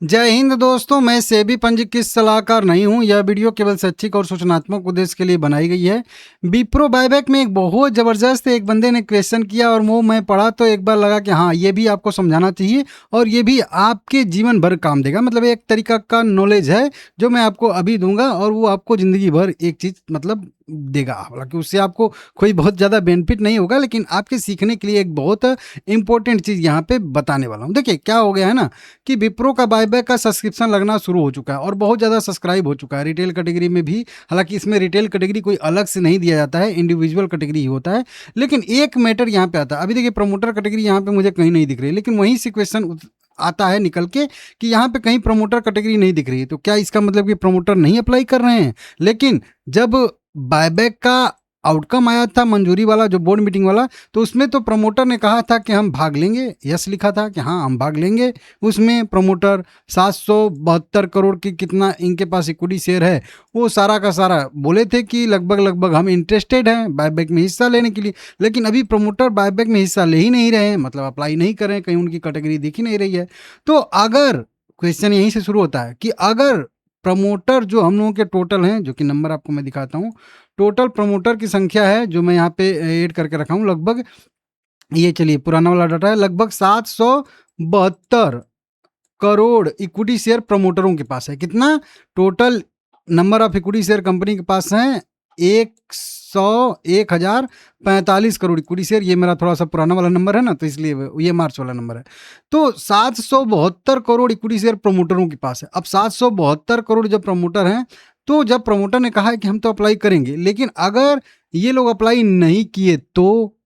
जय हिंद दोस्तों, मैं सेबी पंजीकृत सलाहकार नहीं हूं। यह वीडियो केवल शैक्षिक और सूचनात्मक उद्देश्य के लिए बनाई गई है। विप्रो बायबैक में एक बहुत ज़बरदस्त एक बंदे ने क्वेश्चन किया और वो मैं पढ़ा तो एक बार लगा कि हाँ, ये भी आपको समझाना चाहिए और ये भी आपके जीवन भर काम देगा। मतलब एक तरीका का नॉलेज है जो मैं आपको अभी दूंगा और वो आपको ज़िंदगी भर एक चीज़ मतलब देगा। हालांकि उससे आपको कोई बहुत ज़्यादा बेनिफिट नहीं होगा, लेकिन आपके सीखने के लिए एक बहुत इंपॉर्टेंट चीज़ यहाँ पे बताने वाला हूँ। देखिए क्या हो गया है ना कि विप्रो का बायबैक का सब्सक्रिप्शन लगना शुरू हो चुका है और बहुत ज़्यादा सब्सक्राइब हो चुका है रिटेल कैटेगरी में भी। हालांकि इसमें रिटेल कैटेगरी कोई अलग से नहीं दिया जाता है, इंडिविजुअल कैटेगरी ही होता है। लेकिन एक मैटर यहाँ पे आता है। अभी देखिए प्रमोटर कैटेगरी यहाँ पे मुझे कहीं नहीं दिख रही, लेकिन वहीं से क्वेश्चन आता है निकल के कि यहाँ पे कहीं प्रमोटर कैटेगरी नहीं दिख रही है। तो क्या इसका मतलब कि प्रमोटर नहीं अप्लाई कर रहे हैं? लेकिन जब बायबैक का आउटकम आया था मंजूरी वाला, जो बोर्ड मीटिंग वाला, तो उसमें तो प्रमोटर ने कहा था कि हम भाग लेंगे। यस लिखा था कि हाँ हम भाग लेंगे। उसमें प्रमोटर 772 करोड़ की कितना इनके पास इक्विटी शेयर है वो सारा का सारा बोले थे कि लगभग लगभग हम इंटरेस्टेड हैं बायबैक में हिस्सा लेने के लिए। लेकिन अभी प्रमोटर बायबैक में हिस्सा ले ही नहीं रहे हैं, मतलब अप्लाई नहीं कर रहे हैं, कहीं उनकी कैटेगरी दिख ही नहीं रही है। तो अगर क्वेश्चन यहीं से शुरू होता है कि अगर प्रमोटर जो हम लोगों के टोटल हैं, जो कि नंबर आपको मैं दिखाता हूँ, टोटल प्रमोटर की संख्या है जो मैं यहाँ पे ऐड करके रखा हूँ, लगभग ये चलिए पुराना वाला डाटा है, लगभग 772 करोड़ इक्विटी शेयर प्रमोटरों के पास है। कितना total number of equity share company के पास है? 1045 करोड़ इक्विटी शेयर। ये मेरा थोड़ा सा पुराना वाला नंबर है ना, तो इसलिए ये मार्च वाला नंबर है। तो 772 करोड़ इक्विटी शेयर प्रमोटरों के पास है। अब 772 करोड़ जब प्रमोटर हैं, तो जब प्रमोटर ने कहा है कि हम तो अप्लाई करेंगे, लेकिन अगर ये लोग अप्लाई नहीं किए तो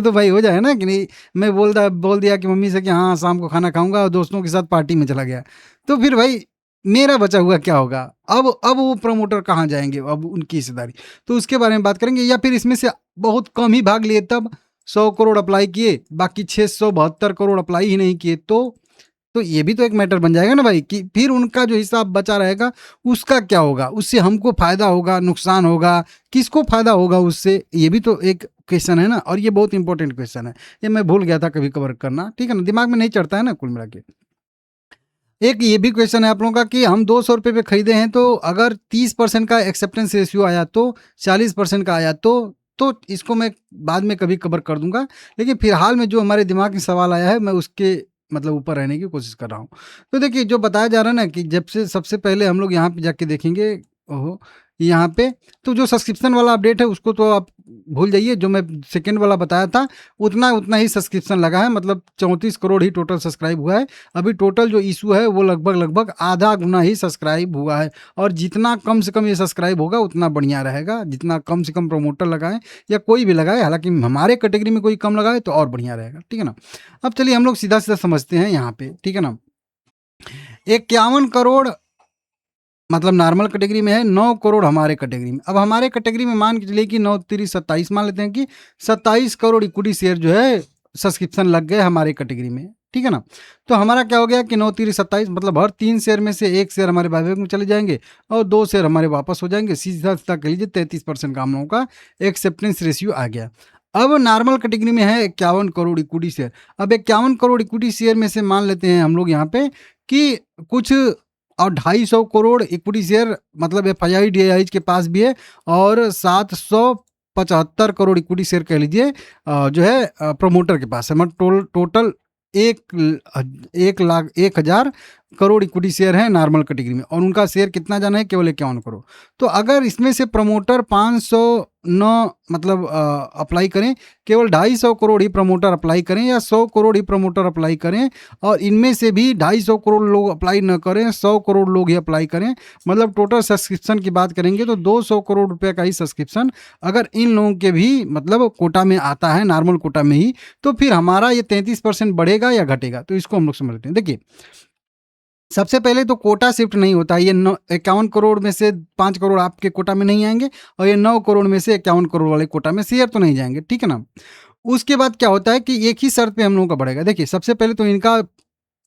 भाई हो जाए ना कि नहीं। मैं बोल दिया कि मम्मी से कि हाँ शाम को खाना खाऊंगा और दोस्तों के साथ पार्टी में चला गया, तो फिर भाई मेरा बचा हुआ क्या होगा? अब वो प्रमोटर कहाँ जाएंगे, अब उनकी हिस्सेदारी। तो उसके बारे में बात करेंगे। या फिर इसमें से बहुत कम ही भाग लिए, तब 100 करोड़ अप्लाई किए, बाकी 672 करोड़ अप्लाई ही नहीं किए, तो ये भी तो एक मैटर बन जाएगा ना भाई कि फिर उनका जो हिसाब बचा रहेगा उसका क्या होगा? उससे हमको फायदा होगा, नुकसान होगा, किसको फायदा होगा उससे? ये भी तो एक क्वेश्चन है ना, और ये बहुत इंपॉर्टेंट क्वेश्चन है। ये मैं भूल गया था कभी कवर करना, ठीक है ना, दिमाग में नहीं चढ़ता है ना कुल मिला के। एक ये भी क्वेश्चन है आप लोगों का कि हम 200 रुपये पे खरीदे हैं, तो अगर 30% का एक्सेप्टेंस रेशियो आया, तो 40% का आया, तो इसको मैं बाद में कभी कवर कर दूंगा। लेकिन फिलहाल में जो हमारे दिमाग में सवाल आया है, मैं उसके मतलब ऊपर रहने की कोशिश कर रहा हूँ। तो देखिए जो बताया जा रहा है ना कि जब से सबसे पहले हम लोग यहाँ पे जाके देखेंगे, ओहो यहाँ पे, तो जो सब्सक्रिप्शन वाला अपडेट है उसको तो आप भूल जाइए। जो मैं सेकेंड वाला बताया था उतना उतना ही सब्सक्रिप्शन लगा है, मतलब 34 करोड़ ही टोटल सब्सक्राइब हुआ है। अभी टोटल जो इशू है वो लगभग लगभग आधा गुना ही सब्सक्राइब हुआ है। और जितना कम से कम ये सब्सक्राइब होगा उतना बढ़िया रहेगा, जितना कम से कम प्रमोटर लगाए या कोई भी लगाए, हालांकि हमारे कैटेगरी में कोई कम लगाए तो और बढ़िया रहेगा, ठीक है ना। अब चलिए हम लोग सीधा सीधा समझते हैं यहाँ पे, ठीक है ना। 51 करोड़ मतलब नॉर्मल कैटेगरी में है, 9 करोड़ हमारे कैटेगरी में। अब हमारे कैटेगरी में मान के चलिए कि 9 3 27, मान लेते हैं कि 27 करोड़ इक्विटी शेयर जो है सब्सक्रिप्शन लग गए हमारे कैटेगरी में, ठीक है ना। तो हमारा क्या हो गया कि 9 3 27, मतलब हर 3 शेयर में से 1 शेयर हमारे बायबैक में चले जाएंगे और 2 शेयर हमारे वापस हो जाएंगे। सीधा सीधा कह लीजिए 33% का हम लोगों का एक्सेप्टेंस रेशियो आ गया। अब नॉर्मल कैटेगरी में है 51 करोड़ इक्विटी शेयर। अब 51 करोड़ इक्विटी शेयर में से मान लेते हैं हम लोग यहाँ पे कि कुछ और 250 करोड़ इक्विटी शेयर मतलब एफआईआई डीआईज के पास भी है, और 775 करोड़ इक्विटी शेयर कह लीजिए जो है प्रमोटर के पास है। मतलब टोटल 1,01,000 करोड़ इक्विटी शेयर है नॉर्मल कैटेगरी में, और उनका शेयर कितना जाना है? केवल 51 करोड़। तो अगर इसमें से प्रमोटर 509 मतलब अप्लाई करें, केवल 250 करोड़ ही प्रमोटर अप्लाई करें, या 100 करोड़ ही प्रमोटर अप्लाई करें, और इनमें से भी 250 करोड़ लोग अप्लाई न करें, 100 करोड़ लोग ही अप्लाई करें, मतलब टोटल सब्सक्रिप्शन की बात करेंगे तो 200 करोड़ रुपए का ही सब्सक्रिप्शन अगर इन लोगों के भी मतलब कोटा में आता है, नॉर्मल कोटा में ही, तो फिर हमारा ये 33% बढ़ेगा या घटेगा? तो इसको हम लोग समझ लेते हैं। देखिए सबसे पहले तो कोटा शिफ्ट नहीं होता। ये 51 करोड़ में से 5 करोड़ आपके कोटा में नहीं आएंगे, और ये 9 करोड़ में से 51 करोड़ वाले कोटा में शेयर तो नहीं जाएंगे, ठीक है ना। उसके बाद क्या होता है कि एक ही शर्त पे हम लोगों का बढ़ेगा। देखिए सबसे पहले तो इनका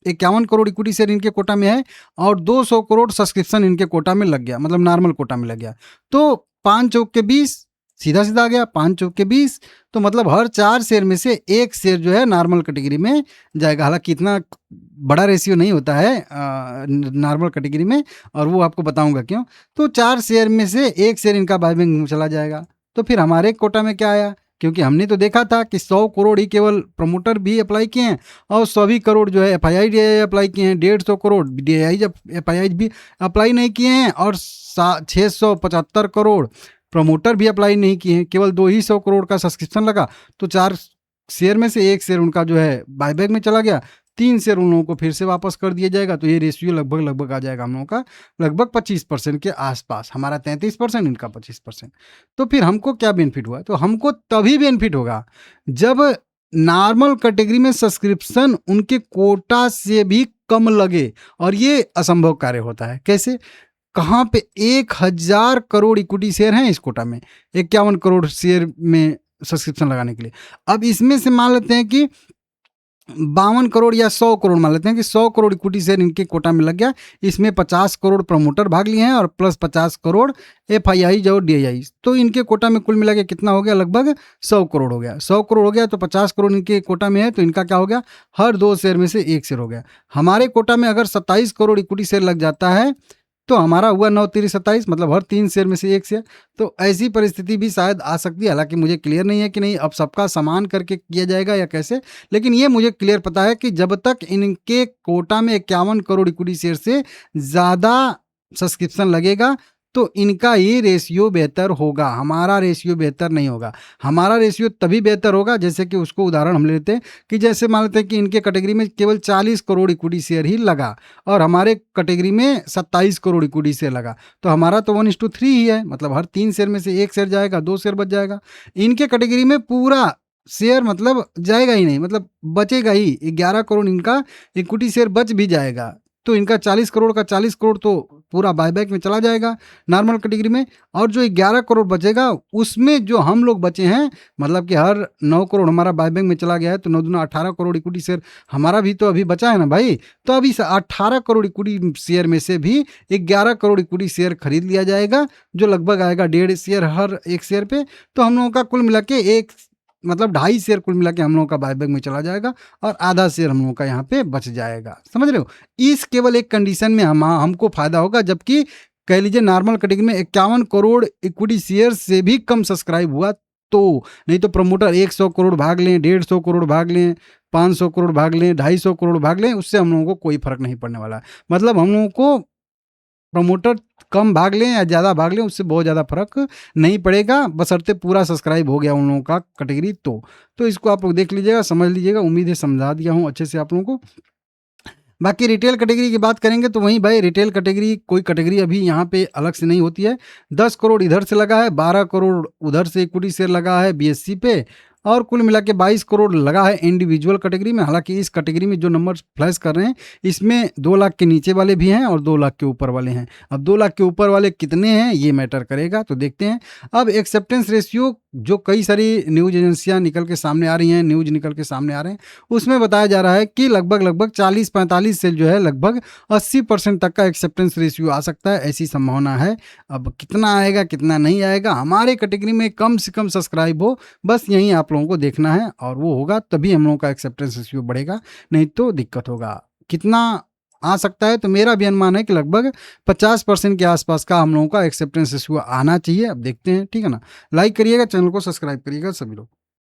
51 करोड़ इक्विटी शेयर इनके कोटा में है, और 200 करोड़ सब्सक्रिप्शन इनके कोटा में लग गया, मतलब नॉर्मल कोटा में लग गया। तो 5 चौक के 20, सीधा-सीधा आ गया 5 चौके 20, तो मतलब हर 4 शेयर में से 1 शेयर जो है नॉर्मल कैटेगरी में जाएगा। हालाँकि इतना बड़ा रेशियो नहीं होता है नॉर्मल कैटेगरी में, और वो आपको बताऊँगा क्यों। तो 4 शेयर में से 1 शेयर इनका बायबैक में चला जाएगा। तो फिर हमारे कोटा में क्या आया? क्योंकि हमने तो देखा था कि 100 करोड़ ही केवल प्रमोटर भी अप्लाई किए हैं और 100 करोड़ जो है एफआईआई डीआईआई अप्लाई किए हैं, 150 करोड़ डीआईआई एफआईआई भी अप्लाई नहीं किए हैं, और 675 करोड़ प्रमोटर भी अप्लाई नहीं किए हैं। केवल 200 करोड़ का सब्सक्रिप्शन लगा, तो 4 शेयर में से 1 शेयर उनका जो है बायबैक में चला गया, 3 शेयर उन लोगों को फिर से वापस कर दिया जाएगा। तो ये रेशियो लगभग आ जाएगा हम लोगों का लगभग 25% के आसपास। हमारा 33%, इनका 25%। तो फिर हमको क्या बेनिफिट हुआ? तो हमको तभी बेनिफिट होगा जब नॉर्मल कैटेगरी में सब्सक्रिप्शन उनके कोटा से भी कम लगे, और ये असंभव कार्य होता है। कैसे? कहाँ पे 1000 करोड़ इक्विटी शेयर हैं इस कोटा में, 51 करोड़ शेयर में सब्सक्रिप्शन लगाने के लिए। अब इसमें से मान लेते हैं कि 52 करोड़ या 100 करोड़, मान लेते हैं कि 100 करोड़ इक्विटी शेयर इनके कोटा में लग गया। इसमें 50 करोड़ प्रमोटर भाग लिए हैं और प्लस 50 करोड़ एफआईआई और डीआईआई। तो इनके कोटा में कुल मिला के कितना हो गया? लगभग 100 करोड़ हो गया। 100 करोड़ हो गया तो 50 करोड़ इनके कोटा में है, तो इनका क्या हो गया? हर 2 शेयर में से 1 शेयर हो गया। हमारे कोटा में अगर 27 करोड़ इक्विटी शेयर लग जाता है तो हमारा हुआ 9 तिरी 27, मतलब हर 3 शेयर में से 1 शेयर। तो ऐसी परिस्थिति भी शायद आ सकती है। हालांकि मुझे क्लियर नहीं है कि नहीं अब सबका समान करके किया जाएगा या कैसे, लेकिन ये मुझे क्लियर पता है कि जब तक इनके कोटा में 51 करोड़ इक्विटी शेयर से ज़्यादा सब्सक्रिप्शन लगेगा तो इनका ये रेशियो बेहतर होगा, हमारा रेशियो बेहतर नहीं होगा। हमारा रेशियो तभी बेहतर होगा, जैसे कि उसको उदाहरण हम लेते हैं कि जैसे मान लेते हैं कि इनके कैटेगरी में केवल 40 करोड़ इक्विटी शेयर ही लगा और हमारे कैटेगरी में 27 करोड़ इक्विटी शेयर लगा, तो हमारा तो 1:3 ही है, मतलब हर 3 शेयर में से 1 शेयर जाएगा, 2 शेयर बच जाएगा। इनके कैटेगरी में पूरा शेयर मतलब जाएगा ही नहीं, मतलब बचेगा ही, 11 करोड़ इनका इक्विटी शेयर बच भी जाएगा। तो इनका 40 करोड़ का 40 करोड़ तो पूरा बायबैक में चला जाएगा नॉर्मल कैटेगरी में, और जो 11 करोड़ बचेगा उसमें जो हम लोग बचे हैं, मतलब कि हर 9 करोड़ हमारा बायबैक में चला गया है, तो 9 दूना 18 करोड़ इक्विटी शेयर हमारा भी तो अभी बचा है ना भाई। तो अभी 18 करोड़ इक्विटी शेयर में से भी 11 करोड़ इक्विटी शेयर खरीद लिया जाएगा, जो लगभग आएगा 1.5 शेयर हर 1 शेयर पे। तो हम लोगों का कुल मिला के 1 मतलब 2.5 शेयर कुल मिला के हम लोगों का बायबैक में चला जाएगा, और आधा शेयर हम लोगों का यहाँ पे बच जाएगा। समझ रहे हो? इस केवल एक कंडीशन में हमको फायदा होगा, जबकि कह लीजिए नॉर्मल कैटेगरी में 51 करोड़ इक्विटी शेयर से भी कम सब्सक्राइब हुआ तो, नहीं तो प्रमोटर 100 करोड़ भाग लें, 150 करोड़ भाग लें, 500 करोड़ भाग लें, 250 करोड़ भाग लें, उससे हम लोगों को कोई फर्क नहीं पड़ने वाला है। मतलब हम लोगों को प्रमोटर कम भाग लें या ज़्यादा भाग लें, उससे बहुत ज़्यादा फर्क नहीं पड़ेगा, बशर्ते पूरा सब्सक्राइब हो गया उन लोगों का कैटेगरी। तो इसको आप लोग देख लीजिएगा, समझ लीजिएगा। उम्मीद है समझा दिया हूँ अच्छे से आप लोगों को। बाकी रिटेल कैटेगरी की बात करेंगे तो वहीं भाई रिटेल कैटेगरी कोई कैटेगरी अभी यहाँ पे अलग से नहीं होती है। 10 करोड़ इधर से लगा है, 12 करोड़ उधर से इक्विटी शेयर लगा है बीएससी पे, और कुल मिला के 22 करोड़ लगा है इंडिविजुअल कैटेगरी में। हालांकि इस कैटेगरी में जो नंबर फ्लैश कर रहे हैं इसमें 2 लाख के नीचे वाले भी हैं और 2 लाख के ऊपर वाले हैं। अब 2 लाख के ऊपर वाले कितने हैं ये मैटर करेगा, तो देखते हैं। अब एक्सेप्टेंस रेशियो जो कई सारी न्यूज एजेंसियां निकल के सामने आ रही हैं, न्यूज निकल के सामने आ रहे हैं, उसमें बताया जा रहा है कि लगभग 40-45 से जो है लगभग 80% तक का एक्सेप्टेंस रेशियो आ सकता है, ऐसी संभावना है। अब कितना आएगा कितना नहीं आएगा, हमारे कैटेगरी में कम से कम सब्सक्राइब हो, बस यही आप लोगों को देखना है, और वो होगा तभी हम लोगों का एक्सेप्टेंस रेशियो बढ़ेगा, नहीं तो दिक्कत होगा। कितना आ सकता है, तो मेरा भी अनुमान है कि लगभग 50% के आसपास का हम लोगों का एक्सेप्टेंस रेशियो आना चाहिए। अब देखते हैं, ठीक है ना। लाइक करिएगा, चैनल को सब्सक्राइब करिएगा सभी लोग।